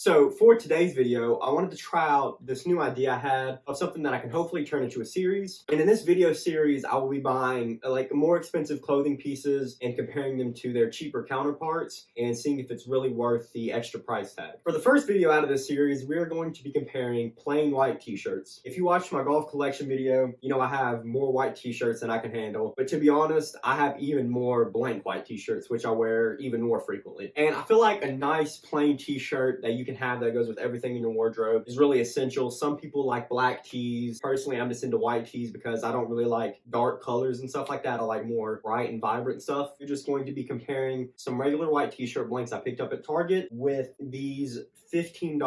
So for today's video, I wanted to try out this new idea I had of something that I can hopefully turn into a series. And in this video series, I will be buying like more expensive clothing pieces and comparing them to their cheaper counterparts and seeing if it's really worth the extra price tag. For the first video out of this series, we are going to be comparing plain white t-shirts. If you watched my golf collection video, you know I have more white t-shirts than I can handle. But to be honest, I have even more blank white t-shirts, which I wear even more frequently. And I feel like a nice plain t-shirt that you can have that goes with everything in your wardrobe is really essential. Some people like black tees. Personally, I'm just into white tees because I don't really like dark colors and stuff like that. I like more bright and vibrant stuff. You're just going to be comparing some regular white t-shirt blanks I picked up at Target with these $15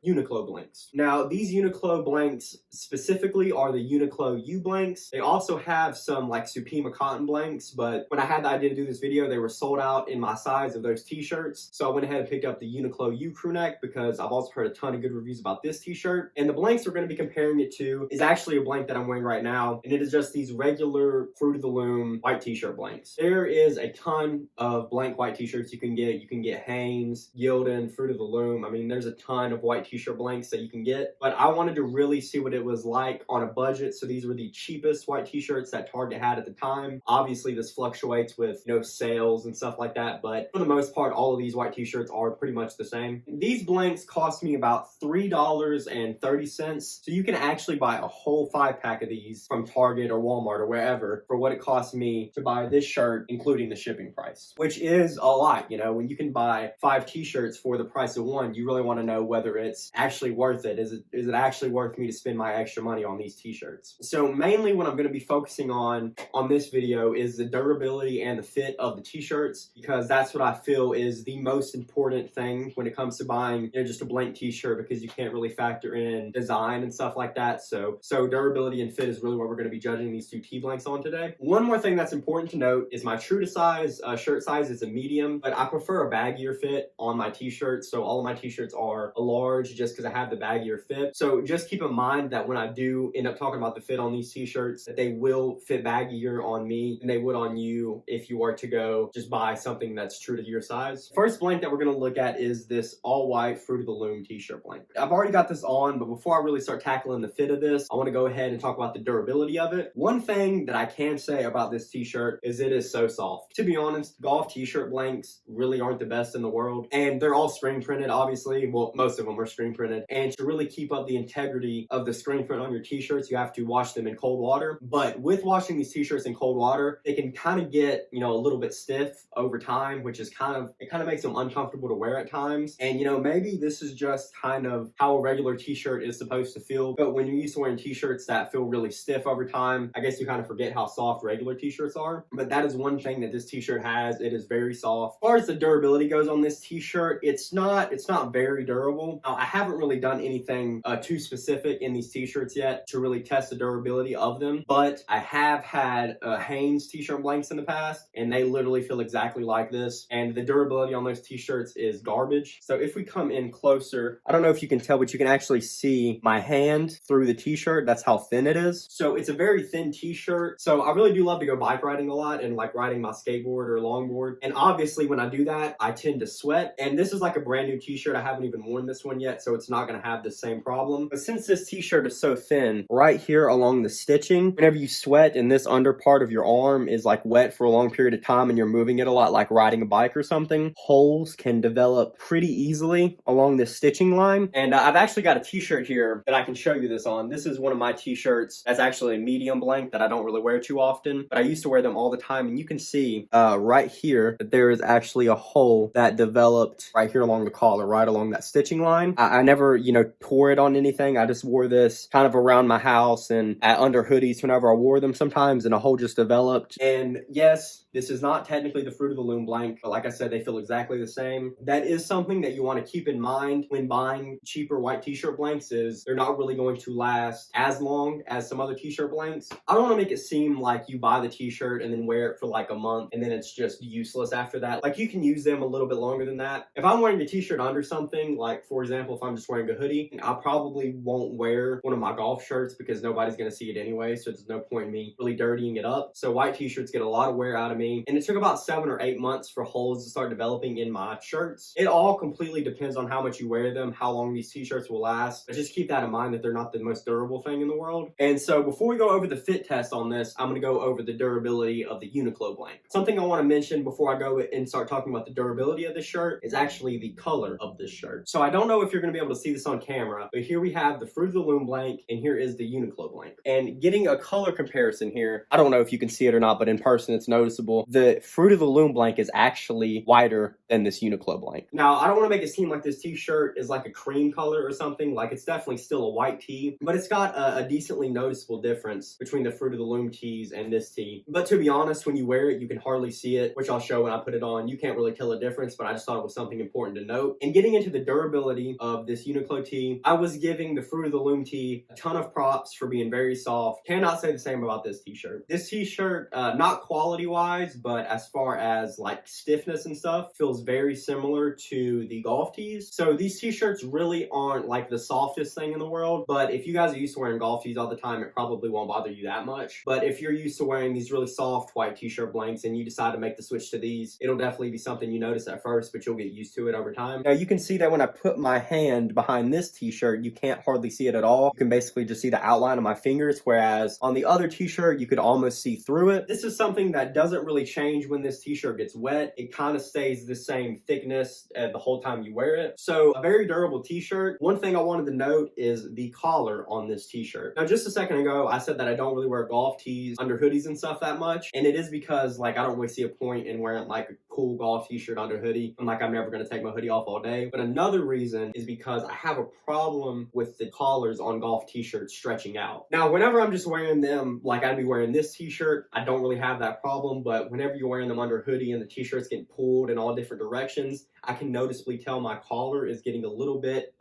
Uniqlo blanks. Now, these Uniqlo blanks specifically are the Uniqlo U blanks. They also have some like Supima cotton blanks, but when I had the idea to do this video, they were sold out in my size of those t-shirts. So I went ahead and picked up the Uniqlo U crew neck because I've also heard a ton of good reviews about this t-shirt. And the blanks we're going to be comparing it to is actually a blank that I'm wearing right now, and it is just these regular Fruit of the Loom white t-shirt blanks. There is a ton of blank white t-shirts you can get. You can get Hanes, Gildan, Fruit of the Loom. I mean, there's a ton of white t-shirt blanks that you can get, but I wanted to really see what it was like on a budget. So these were the cheapest white t-shirts that Target had at the time. Obviously, this fluctuates with, sales and stuff like that, but for the most part, all of these white t-shirts are pretty much the same. These blanks cost me about $3.30, so you can actually buy a whole 5-pack of these from Target or Walmart or wherever for what it cost me to buy this shirt, including the shipping price, which is a lot. When you can buy 5 t-shirts for the price of one, you really want to know whether it's actually worth it. Is it actually worth me to spend my extra money on these t-shirts? So mainly what I'm going to be focusing on this video is the durability and the fit of the t-shirts, because that's what I feel is the most important thing when it comes to buying just a blank t-shirt, because you can't really factor in design and stuff like that. So durability and fit is really what we're going to be judging these 2 t-blanks on today. One more thing that's important to note is my true to size shirt size is a medium, but I prefer a baggier fit on my t-shirts. So all of my t-shirts are a large just because I have the baggier fit. So just keep in mind that when I do end up talking about the fit on these t-shirts, that they will fit baggier on me than they would on you if you are to go just buy something that's true to your size. First blank that we're going to look at is this all white Fruit of the Loom t-shirt blank. I've already got this on, but before I really start tackling the fit of this, I want to go ahead and talk about the durability of it. One thing that I can say about this t-shirt is it is so soft. To be honest, golf t-shirt blanks really aren't the best in the world, and they're all screen printed, obviously. Well, most of them are screen printed, and to really keep up the integrity of the screen print on your t-shirts, you have to wash them in cold water. But with washing these t-shirts in cold water, they can kind of get, a little bit stiff over time, which is kind of makes them uncomfortable to wear at times. And maybe this is just kind of how a regular t-shirt is supposed to feel, but when you're used to wearing t-shirts that feel really stiff over time, I guess you kind of forget how soft regular t-shirts are. But that is one thing that this t-shirt has. It is very soft. As far as the durability goes on this t-shirt, it's not very durable. I haven't really done anything too specific in these t-shirts yet to really test the durability of them, but I have had Hanes t-shirt blanks in the past, and they literally feel exactly like this, and the durability on those t-shirts is garbage. So if we come in closer, I don't know if you can tell, but you can actually see my hand through the t-shirt. That's how thin it is. So it's a very thin t-shirt. So I really do love to go bike riding a lot and like riding my skateboard or longboard, and obviously when I do that, I tend to sweat. And this is like a brand new t-shirt. I haven't even worn this one yet, so it's not going to have the same problem. But since this t-shirt is so thin, right here along the stitching, whenever you sweat and this under part of your arm is like wet for a long period of time and you're moving it a lot, like riding a bike or something, holes can develop pretty easily along this stitching line. And I've actually got a t-shirt here that I can show you this on. This is one of my t-shirts that's actually a medium blank that I don't really wear too often, but I used to wear them all the time. And you can see right here that there is actually a hole that developed right here along the collar, right along that stitching line. I never, tore it on anything. I just wore this kind of around my house and under hoodies whenever I wore them sometimes, and a hole just developed. And yes, this is not technically the Fruit of the Loom blank, but like I said, they feel exactly the same. That is something that you want to keep in mind when buying cheaper white t-shirt blanks, is they're not really going to last as long as some other t-shirt blanks. I don't want to make it seem like you buy the t-shirt and then wear it for like a month and then it's just useless after that. Like, you can use them a little bit longer than that. If I'm wearing a t-shirt under something, like for example, if I'm just wearing a hoodie, I probably won't wear one of my golf shirts because nobody's going to see it anyway, so there's no point in me really dirtying it up. So white t-shirts get a lot of wear out of me, and it took about 7 or 8 months for holes to start developing in my shirts. It all completely depends depends on how much you wear them, how long these t-shirts will last. But just keep that in mind that they're not the most durable thing in the world. And so before we go over the fit test on this, I'm going to go over the durability of the Uniqlo blank. Something I want to mention before I go and start talking about the durability of this shirt is actually the color of this shirt. So I don't know if you're going to be able to see this on camera, but here we have the Fruit of the Loom blank, and here is the Uniqlo blank. And getting a color comparison here, I don't know if you can see it or not, but in person it's noticeable. The Fruit of the Loom blank is actually whiter than this Uniqlo blank. Now, I don't want to make it seem like this t-shirt is like a cream color or something. Like, it's definitely still a white tee, but it's got a decently noticeable difference between the Fruit of the Loom tees and this tee. But to be honest, when you wear it, you can hardly see it, which I'll show when I put it on. You can't really tell a difference, but I just thought it was something important to note. And getting into the durability of this Uniqlo tee, I was giving the Fruit of the Loom tee a ton of props for being very soft. Cannot say the same about this t-shirt. This t-shirt, not quality-wise, but as far as like stiffness and stuff, feels very similar to the golf tees. So these t-shirts really aren't like the softest thing in the world, but if you guys are used to wearing golf tees all the time, it probably won't bother you that much. But if you're used to wearing these really soft white t-shirt blanks and you decide to make the switch to these, it'll definitely be something you notice at first, but you'll get used to it over time. Now you can see that when I put my hand behind this t-shirt, you can't hardly see it at all. You can basically just see the outline of my fingers, whereas on the other t-shirt, you could almost see through it. This is something that doesn't really change when this t-shirt gets wet. It kind of stays the same thickness the whole time you wear it. So a very durable t-shirt. One thing I wanted to note is the collar on this t-shirt. Now, just a second ago, I said that I don't really wear golf tees under hoodies and stuff that much, and it is because like I don't really see a point in wearing like a cool golf t-shirt under hoodie. I'm never going to take my hoodie off all day. But another reason is because I have a problem with the collars on golf t-shirts stretching out. Now, whenever I'm just wearing them, like I'd be wearing this t-shirt, I don't really have that problem, but whenever you're wearing them under a hoodie and the t-shirt's getting pulled in all different directions, I can noticeably tell my collar is getting a little bit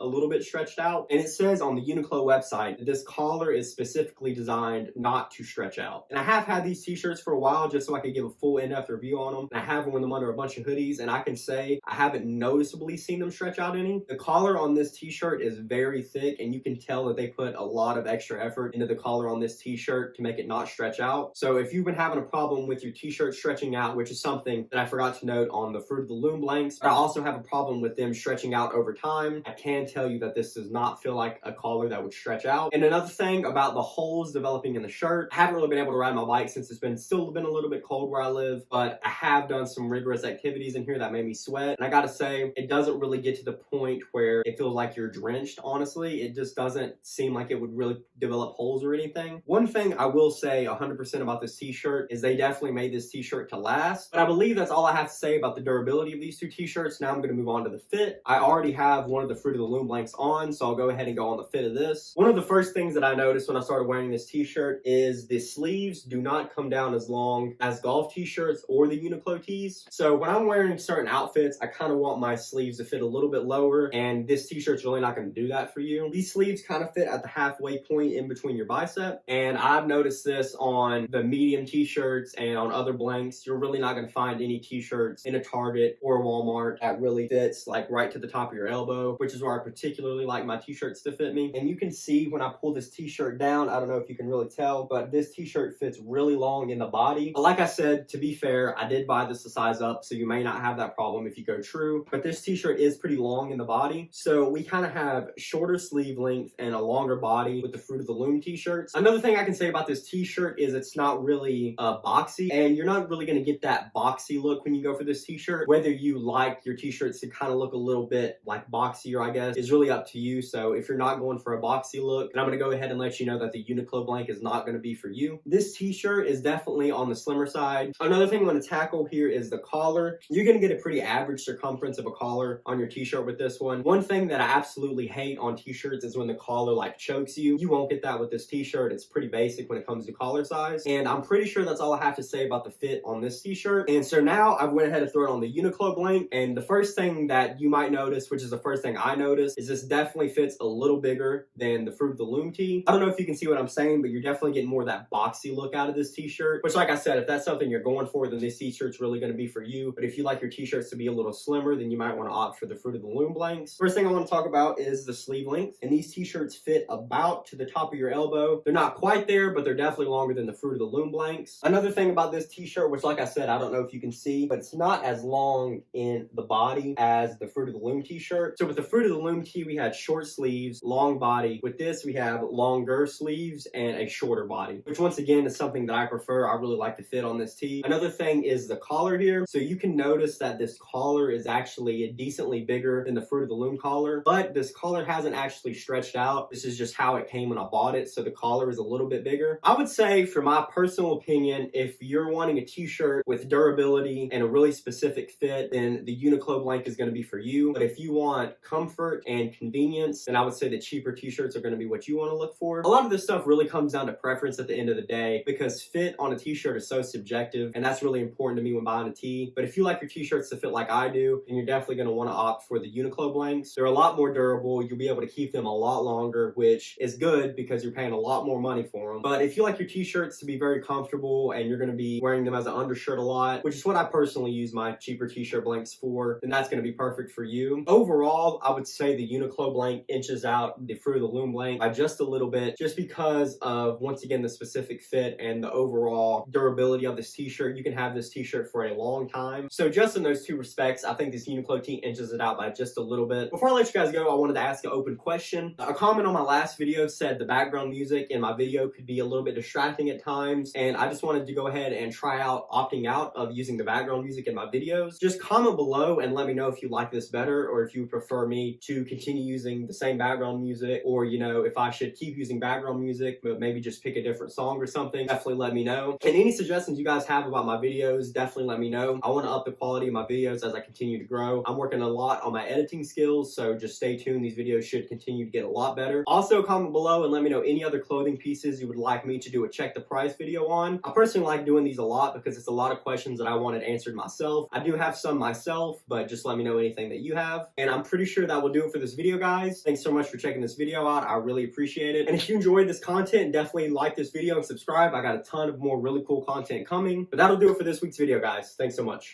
stretched out. And it says on the Uniqlo website that this collar is specifically designed not to stretch out. And I have had these t-shirts for a while just so I could give a full in-depth review on them. And I have worn them under a bunch of hoodies, and I can say I haven't noticeably seen them stretch out any. The collar on this t-shirt is very thick, and you can tell that they put a lot of extra effort into the collar on this t-shirt to make it not stretch out. So if you've been having a problem with your t-shirt stretching out, which is something that I forgot to note on the Fruit of the Loom blanks, but I also have a problem with them stretching out over time, I can tell you that this does not feel like a collar that would stretch out. And another thing about the holes developing in the shirt, I haven't really been able to ride my bike since it's still been a little bit cold where I live, but I have done some rigorous activities in here that made me sweat. And I gotta say, it doesn't really get to the point where it feels like you're drenched, honestly. It just doesn't seem like it would really develop holes or anything. One thing I will say 100% about this t-shirt is they definitely made this t-shirt to last, but I believe that's all I have to say about the durability of these two t-shirts. Now I'm going to move on to the fit. I already have one of the Fruit of the Loom blanks on, so I'll go ahead and go on the fit of this. One of the first things that I noticed when I started wearing this t-shirt is the sleeves do not come down as long as golf t-shirts or the Uniqlo tees. So when I'm wearing certain outfits, I kind of want my sleeves to fit a little bit lower, and this t-shirt's really not going to do that for you. These sleeves kind of fit at the halfway point in between your bicep, and I've noticed this on the medium t-shirts and on other blanks. You're really not going to find any t-shirts in a Target or a Walmart that really fits like right to the top of your elbow, which is where I particularly like my t-shirts to fit me. And you can see when I pull this t-shirt down, I don't know if you can really tell, but this t-shirt fits really long in the body. But like I said, to be fair, I did buy this a size up, so you may not have that problem if you go true, but this t-shirt is pretty long in the body. So we kind of have shorter sleeve length and a longer body with the Fruit of the Loom t-shirts. Another thing I can say about this t-shirt is it's not really boxy, and you're not really going to get that boxy look when you go for this t-shirt. Whether you like your t-shirts to kind of look a little bit like boxier, I guess, is really up to you. So if you're not going for a boxy look, then I'm going to go ahead and let you know that the Uniqlo blank is not going to be for you. This t-shirt is definitely on the slimmer side. Another thing I'm going to tackle here is the collar. You're going to get a pretty average circumference of a collar on your t-shirt with this one. One thing that I absolutely hate on t-shirts is when the collar like chokes you. You won't get that with this t-shirt. It's pretty basic when it comes to collar size. And I'm pretty sure that's all I have to say about the fit on this t-shirt. And so now I went ahead and threw it on the Uniqlo blank. And the first thing that you might notice, which is the first thing I noticed, is this definitely fits a little bigger than the Fruit of the Loom tee. I don't know if you can see what I'm saying, but you're definitely getting more of that boxy look out of this t-shirt, which like I said, if that's something you're going for, then this t-shirt's really going to be for you. But if you like your t-shirts to be a little slimmer, then you might want to opt for the Fruit of the Loom blanks. First thing I want to talk about is the sleeve length. And these t-shirts fit about to the top of your elbow. They're not quite there, but they're definitely longer than the Fruit of the Loom blanks. Another thing about this t-shirt, which like I said, I don't know if you can see, but it's not as long in the body as the Fruit of the Loom t-shirt. So with the Fruit of the Loom tee, we had short sleeves, long body. With this, we have longer sleeves and a shorter body, which once again is something that I prefer. I really like the fit on this tee. Another thing is the collar here. So you can notice that this collar is actually decently bigger than the Fruit of the Loom collar, but this collar hasn't actually stretched out. This is just how it came when I bought it. So the collar is a little bit bigger. I would say, for my personal opinion, if you're wanting a t-shirt with durability and a really specific fit, then the Uniqlo blank is going to be for you. But if you want comfort and convenience, then I would say the cheaper t-shirts are going to be what you want to look for. A lot of this stuff really comes down to preference at the end of the day, because fit on a t-shirt is so subjective, and that's really important to me when buying a tee. But if you like your t-shirts to fit like I do, then you're definitely going to want to opt for the Uniqlo blanks. They're a lot more durable. You'll be able to keep them a lot longer, which is good because you're paying a lot more money for them. But if you like your t-shirts to be very comfortable and you're going to be wearing them as an undershirt a lot, which is what I personally use my cheaper t-shirt blanks for, then that's going to be perfect for you. Overall, I would say the Uniqlo blank inches out the Fruit of the Loom blank by just a little bit, just because of, once again, the specific fit and the overall durability of this t-shirt. You can have this t-shirt for a long time. So just in those two respects, I think this Uniqlo tee inches it out by just a little bit. Before I let you guys go, I wanted to ask an open question. A comment on my last video said the background music in my video could be a little bit distracting at times, and I just wanted to go ahead and try out opting out of using the background music in my videos. Just comment below and let me know if you like this better, or if you prefer me to continue using the same background music, or, you know, if I should keep using background music but maybe just pick a different song or something. Definitely let me know. And any suggestions you guys have about my videos, definitely let me know. I want to up the quality of my videos as I continue to grow. I'm working a lot on my editing skills, so just stay tuned. These videos should continue to get a lot better. Also, comment below and let me know any other clothing pieces you would like me to do a check the price video on. I personally like doing these a lot because it's a lot of questions that I wanted answered myself. I do have some myself, but just let me know anything that you have. And I'm pretty sure that will do it for this video, guys. Thanks so much for checking this video out. I really appreciate it. And if you enjoyed this content, definitely like this video and subscribe. I got a ton of more really cool content coming. But that'll do it for this week's video, guys. Thanks so much.